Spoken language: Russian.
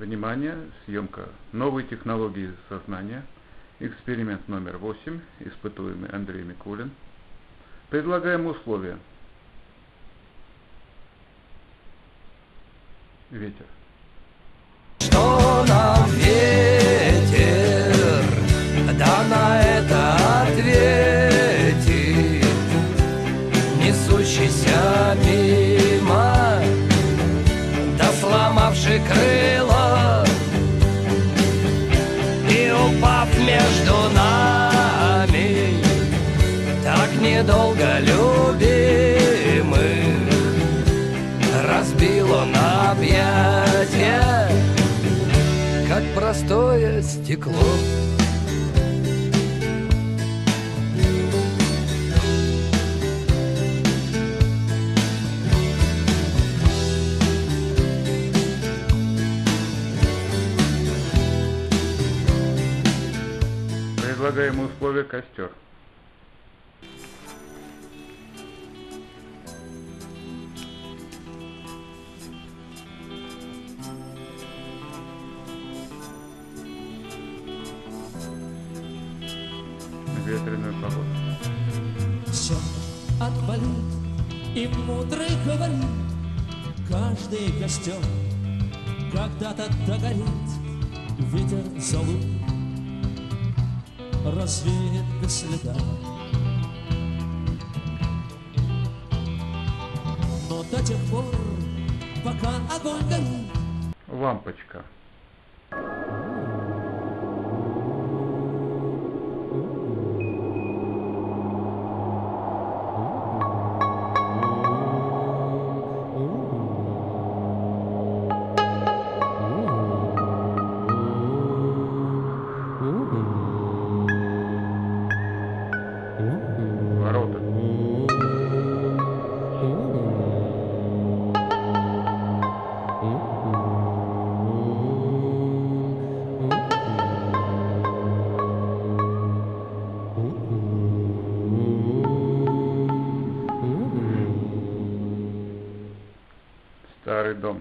Внимание, съемка новой технологии сознания, эксперимент номер 8, испытуемый Андрей Микулин. Предлагаем условия. Ветер. Что нам ветер, да на это ответит, несущийся мимо, да сломавший крыло, и упав между нами, так недолго любимых, разбил он объятия, как простое стекло. Предлагаемые условия: костер. Ветреную погоду. Все отвалит, и мудрый говорит, каждый костер когда-то догорит. Ветер зовут развеет без следа, но до тех пор, пока огонь горит. Лампочка. Ворота. Старый дом.